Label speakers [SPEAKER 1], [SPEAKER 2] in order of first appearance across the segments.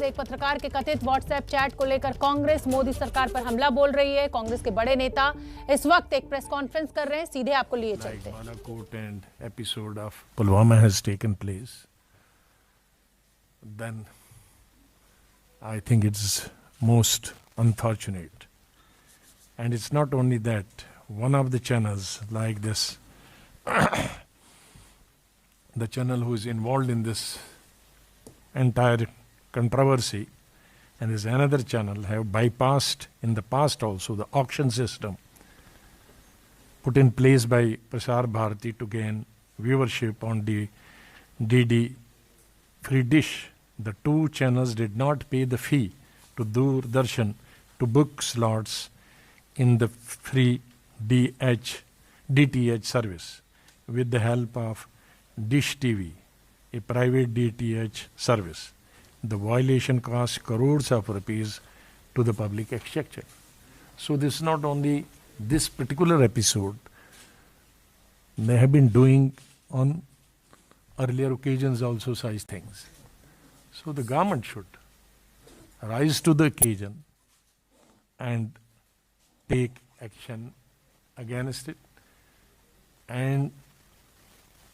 [SPEAKER 1] नाराज। एक पत्रकार के कथित व्हाट्सएप चैट को लेकर कांग्रेस मोदी सरकार पर हमला बोल रही है। कांग्रेस के बड़े नेता इस वक्त एक प्रेस कॉन्फ्रेंस कर रहे हैं, सीधे आपको लिए चलते हैं।
[SPEAKER 2] Balakot and episode of Pulwama has taken place, then I think it's most unfortunate. And it's not only that, one of the channels like this, the channel who is involved in this entire controversy, and is another channel, have bypassed in the past also the auction system put in place by Prasar Bharati to gain viewership on the DD free dish. The two channels did not pay the fee to Doordarshan to book slots in the free DTH service with the help of Dish TV, a private DTH service. The violation cost crores of rupees to the public exchequer. So this is not only this particular episode, they have been doing on earlier occasions also such things. So the government should rise to the occasion and take action against it. And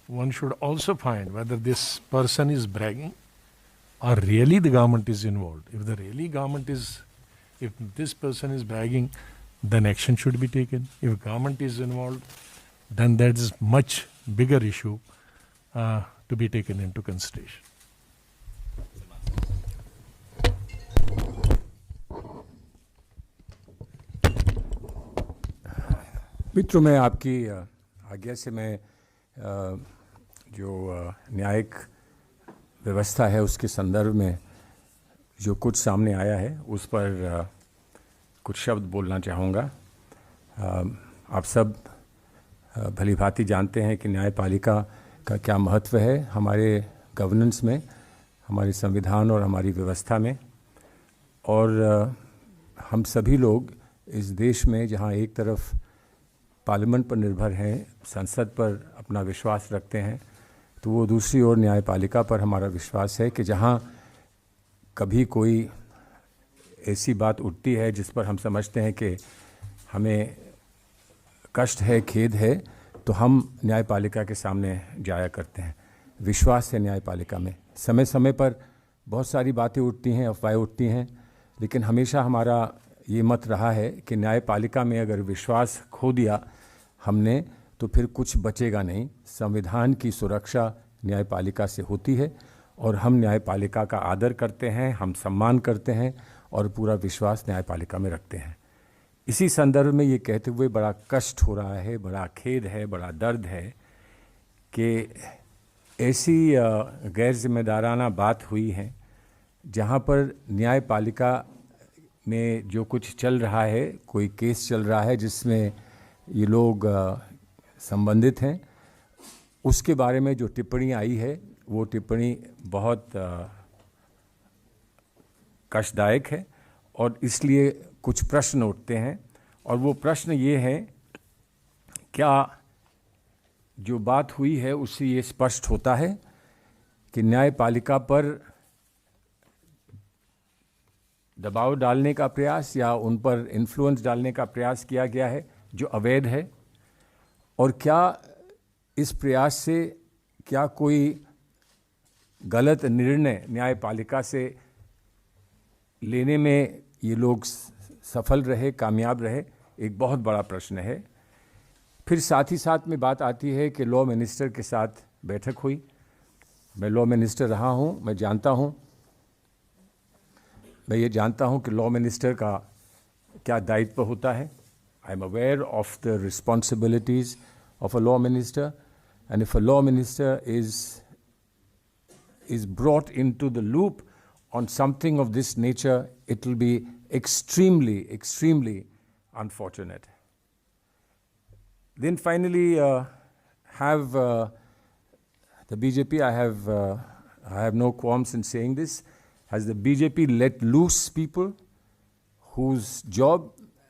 [SPEAKER 2] one should also find whether this person is bragging or really the government is involved. If this person is bragging, then action should be taken. If government is involved, then that is much bigger issue to be taken into consideration.
[SPEAKER 3] मित्रों, मैं आपकी आज्ञा से मैं जो न्यायिक व्यवस्था है उसके संदर्भ में जो कुछ सामने आया है उस पर कुछ शब्द बोलना चाहूँगा। आप सब भली भांति जानते हैं कि न्यायपालिका का क्या महत्व है हमारे गवर्नेंस में, हमारे संविधान और हमारी व्यवस्था में। और हम सभी लोग इस देश में जहाँ एक तरफ पार्लियामेंट पर निर्भर हैं, संसद पर अपना विश्वास रखते हैं, तो वो दूसरी ओर न्यायपालिका पर हमारा विश्वास है कि जहाँ कभी कोई ऐसी बात उठती है जिस पर हम समझते हैं कि हमें कष्ट है, खेद है, तो हम न्यायपालिका के सामने जाया करते हैं। विश्वास है न्यायपालिका में। समय समय पर बहुत सारी बातें उठती हैं, अफवाहें उठती हैं, लेकिन हमेशा हमारा ये मत रहा है कि न्यायपालिका में अगर विश्वास खो दिया हमने तो फिर कुछ बचेगा नहीं। संविधान की सुरक्षा न्यायपालिका से होती है और हम न्यायपालिका का आदर करते हैं, हम सम्मान करते हैं और पूरा विश्वास न्यायपालिका में रखते हैं। इसी संदर्भ में ये कहते हुए बड़ा कष्ट हो रहा है, बड़ा खेद है, बड़ा दर्द है कि ऐसी गैर जिम्मेदाराना बात हुई है जहाँ पर न्यायपालिका में जो कुछ चल रहा है, कोई केस चल रहा है जिसमें ये लोग संबंधित हैं, उसके बारे में जो टिप्पणी आई है वो टिप्पणी बहुत कष्टदायक है और इसलिए कुछ प्रश्न उठते हैं। और वो प्रश्न ये है, क्या जो बात हुई है उससे ये स्पष्ट होता है कि न्यायपालिका पर दबाव डालने का प्रयास या उन पर इन्फ्लुएंस डालने का प्रयास किया गया है जो अवैध है, और क्या इस प्रयास से क्या कोई गलत निर्णय न्यायपालिका से लेने में ये लोग सफल रहे, कामयाब रहे, एक बहुत बड़ा प्रश्न है। फिर साथ ही साथ में बात आती है कि लॉ मिनिस्टर के साथ बैठक हुई। मैं लॉ मिनिस्टर रहा हूँ, मैं ये जानता हूँ कि लॉ मिनिस्टर का क्या दायित्व होता है। I am aware of the responsibilities of a law minister, and if a law minister is brought into the loop on something of this nature, it will be extremely unfortunate. Then finally have the BJP, I have no qualms in saying this, has the BJP let loose people whose job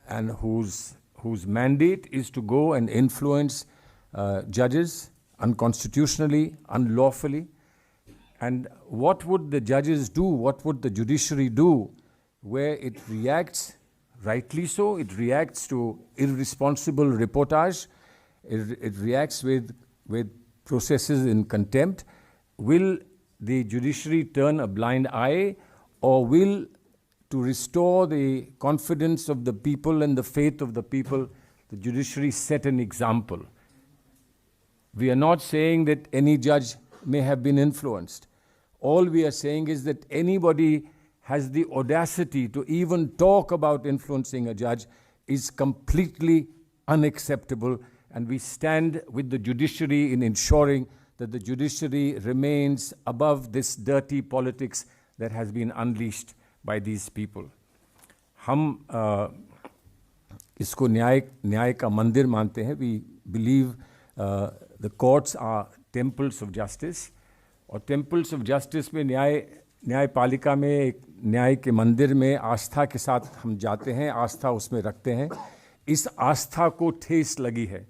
[SPEAKER 3] and whose mandate is to go and influence judges unconstitutionally, unlawfully, And what would the judges do? What would the judiciary do where it reacts, rightly so, it reacts to irresponsible reportage, it reacts with processes in contempt? Will the judiciary turn a blind eye, or will, to restore the confidence of the people and the faith of the people, the judiciary set an example? We are not saying that any judge may have been influenced. All we are saying is that anybody has the audacity to even talk about influencing a judge is completely unacceptable, and we stand with the judiciary in ensuring that the judiciary remains above this dirty politics that has been unleashed by these people. हम इसको न्याय का मंदिर मानते हैं. We believe the courts are temples of justice, और temples of justice में न्यायपालिका में एक न्याय के मंदिर में आस्था के साथ हम जाते हैं, आस्था उसमें रखते हैं. इस आस्था को ठेस लगी है.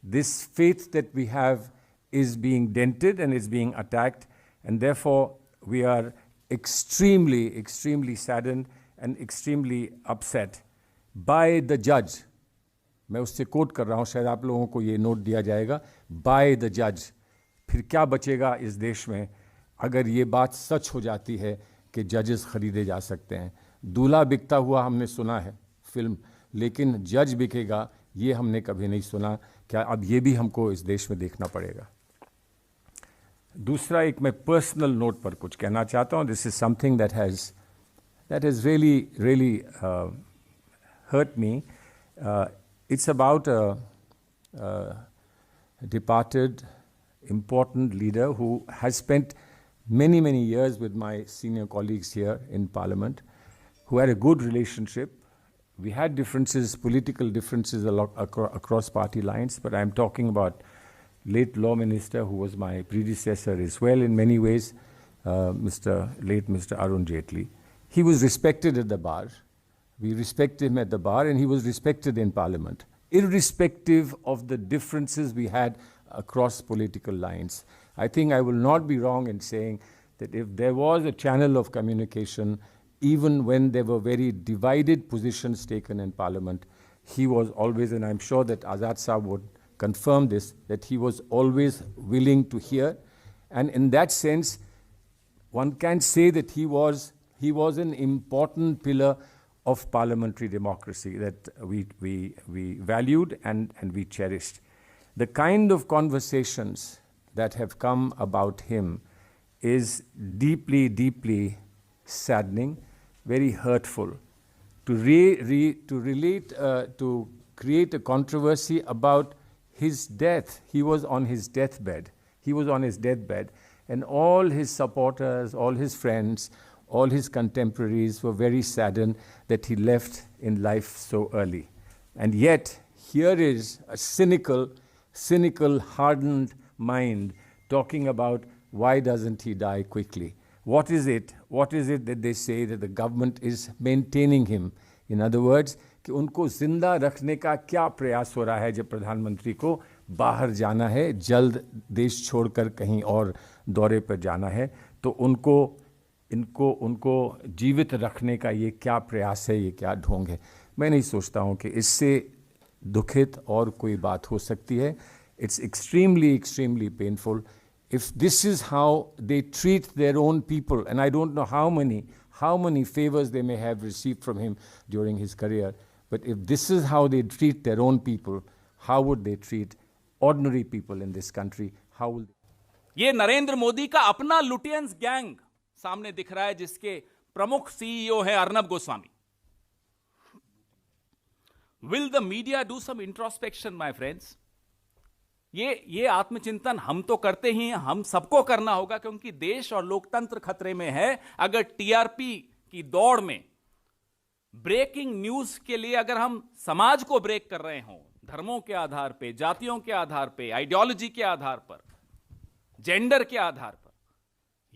[SPEAKER 3] This faith that we have is being dented and is being attacked, and therefore we are extremely, extremely saddened and extremely upset by the judge. मैं उससे कोट कर रहा हूँ, शायद आप लोगों को ये नोट दिया जाएगा. By the judge. फिर क्या बचेगा इस देश में अगर ये बात सच हो जाती है कि जजेस खरीदे जा सकते हैं? दूल्हा बिकता हुआ हमने सुना है फिल्म, लेकिन जज बिकेगा ये हमने कभी नहीं सुना. क्या अब ये भी हमको इस देश में देखना पड़ेगा? दूसरा, एक मैं पर्सनल नोट पर कुछ कहना चाहता हूँ. This is something that has really hurt me. It's about departed important leader who has spent many years with my senior colleagues here in Parliament, who had a good relationship. We had differences, political differences across party lines, but I'm talking about late law minister who was my predecessor as well in many ways, late Mr. Arun Jaitley. He was respected at the bar. We respected him at the bar, and he was respected in Parliament, irrespective of the differences we had across political lines. I think I will not be wrong in saying that if there was a channel of communication, even when there were very divided positions taken in Parliament, he was always, and I'm sure that Azad Saab would confirm this, that he was always willing to hear. And in that sense, one can say that he was an important pillar of parliamentary democracy that we valued and we cherished. The kind of conversations that have come about him is deeply saddening, very hurtful. To create a controversy about his death. He was on his deathbed. And all his supporters, all his friends, all his contemporaries were very saddened that he left in life so early. And yet, here is a cynical, hardened mind talking about why doesn't he die quickly? What is it that they say that the government is maintaining him? In other words, कि उनको जिंदा रखने का क्या प्रयास हो रहा है जब प्रधानमंत्री को बाहर जाना है, जल्द देश छोड़कर कहीं और दौरे पर जाना है, तो उनको जीवित रखने का ये क्या प्रयास है, ये क्या ढोंग है? मैं नहीं सोचता हूँ कि इससे दुखित और कोई बात हो सकती है. It's extremely painful. If this is how they treat their own people, and I don't know how many favors they may have received from him during his career, but if this is how they treat their own people, how would they treat ordinary people in this country? How will they?
[SPEAKER 4] ये नरेंद्र मोदी का अपना Lutyens gang सामने दिख रहा है, जिसके प्रमुख CEO है Arnab Goswami. Will the media do some introspection, my friends? ये आत्मचिंतन हम तो करते ही हैं, हम सबको करना होगा, क्योंकि देश और लोकतंत्र खतरे में है. अगर टीआरपी की दौड़ में ब्रेकिंग न्यूज के लिए अगर हम समाज को ब्रेक कर रहे हों, धर्मों के आधार पे, जातियों के आधार पे, आइडियोलॉजी के आधार पर, जेंडर के आधार पर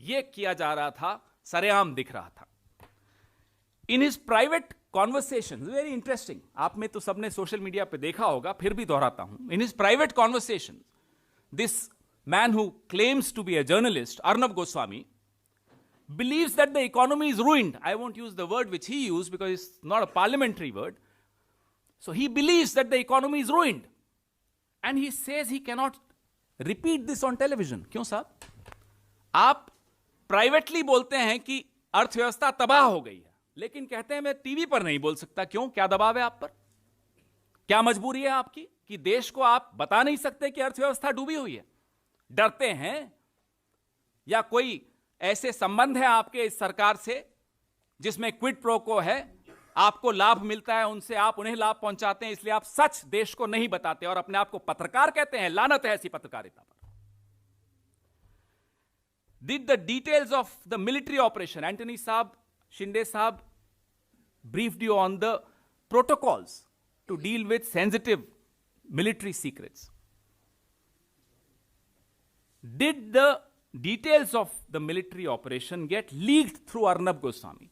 [SPEAKER 4] यह किया जा रहा था, सरेआम दिख रहा था. In his private conversations, very interesting. आप में तो सबने सोशल मीडिया पे देखा होगा, फिर भी दोहराता हूं. In his private conversations, this man who claims to be a journalist, Arnab Goswami, believes that the economy is ruined. I won't use the word which he used because it's not a parliamentary word. So he believes that the economy is ruined. And he says he cannot repeat this on television. क्यों साहब? आप privately बोलते हैं कि अर्थव्यवस्था तबाह हो गई है, लेकिन कहते हैं मैं टीवी पर नहीं बोल सकता. क्यों? क्या दबाव है आप पर? क्या मजबूरी है आपकी कि देश को आप बता नहीं सकते कि अर्थव्यवस्था डूबी हुई है? डरते हैं या कोई ऐसे संबंध है आपके इस सरकार से जिसमें क्विड प्रो को है, आपको लाभ मिलता है उनसे, आप उन्हें लाभ पहुंचाते हैं, इसलिए आप सच देश को नहीं बताते और अपने आप को पत्रकार कहते हैं? लानत है ऐसी पत्रकारिता पर. Did the details of the military operation, Antony Saab, Shinde Saab briefed you on the protocols to deal with sensitive military secrets. Did the details of the military operation get leaked through Arnab Goswami?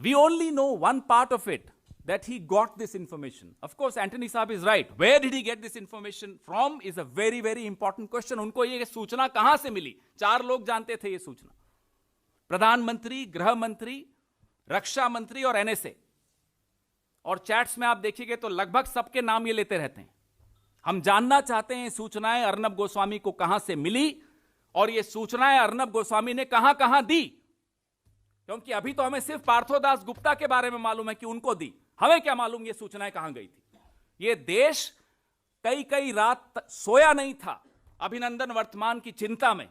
[SPEAKER 4] We only know one part of it, that he got this information. Of course, Antony Saab is right. Where did he get this information from is a very, very important question. उनको ये सूचना कहां से मिली? 4 लोग जानते थे ये सूचना. प्रधानमंत्री, गृह मंत्री, रक्षा मंत्री और एनएसए. और चैट्स में आप देखिएगा तो लगभग सबके नाम ये लेते रहते हैं. हम जानना चाहते हैं सूचनाएं अर्नब गोस्वामी को कहां से मिली और ये सूचनाएं अर्नब गोस्वामी ने कहां कहां दी. क्योंकि अभी तो हमें सिर्फ पार्थोदास गुप्ता के बारे में मालूम है कि उनको दी. हमें क्या मालूम ये सूचनाएं कहां गई थी? ये देश कई रात सोया नहीं था अभिनंदन वर्तमान की चिंता में.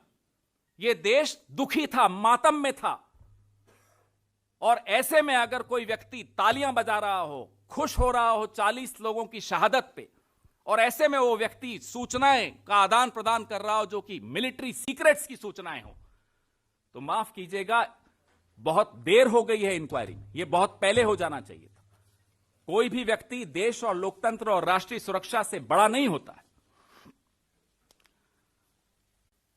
[SPEAKER 4] ये देश दुखी था, मातम में था. और ऐसे में अगर कोई व्यक्ति तालियां बजा रहा हो, खुश हो रहा हो 40 लोगों की शहादत पे, और ऐसे में वो व्यक्ति सूचनाएं का आदान प्रदान कर रहा हो जो कि मिलिट्री सीक्रेट्स की सूचनाएं हो, तो माफ कीजिएगा, बहुत देर हो गई है इंक्वायरी में. ये बहुत पहले हो जाना चाहिए था. कोई भी व्यक्ति देश और लोकतंत्र और राष्ट्रीय सुरक्षा से बड़ा नहीं होता है.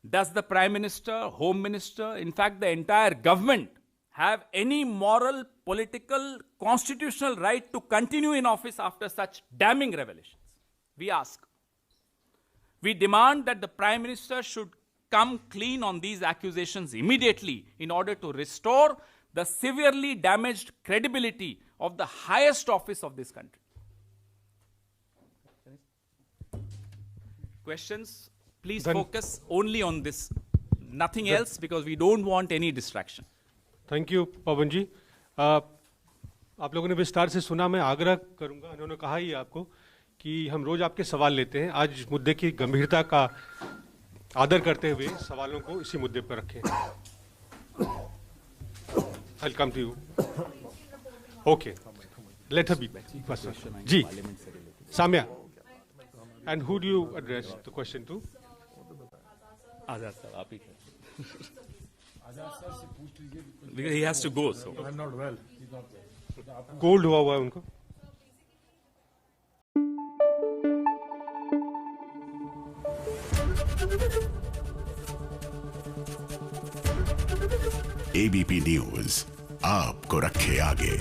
[SPEAKER 4] Does the Prime Minister, Home Minister, in fact the entire government have any moral, political, constitutional right to continue in office after such damning revelations? We ask. We demand that the Prime Minister should come clean on these accusations immediately in order to restore the severely damaged credibility of the highest office of this country. Questions? Please focus only on this, nothing else, because we don't want any distraction.
[SPEAKER 5] Thank you Pawan ji. आप लोगों ने विस्तार से सुना. मैं आग्रह करूंगा, उन्होंने कहा ही आपको कि हम रोज आपके सवाल लेते हैं. आज मुद्दे की गंभीरता का आदर करते हुए सवालों को इसी मुद्दे पर रखें. I'll come to you. Okay. Let her be back. Ji, Samya. And who do you address the question to?
[SPEAKER 4] आजाद साहब आप ही. Because he has to go, so.
[SPEAKER 2] I'm not well.
[SPEAKER 5] Cold हुआ है उनको.
[SPEAKER 6] एबीपी न्यूज आपको रखे आगे.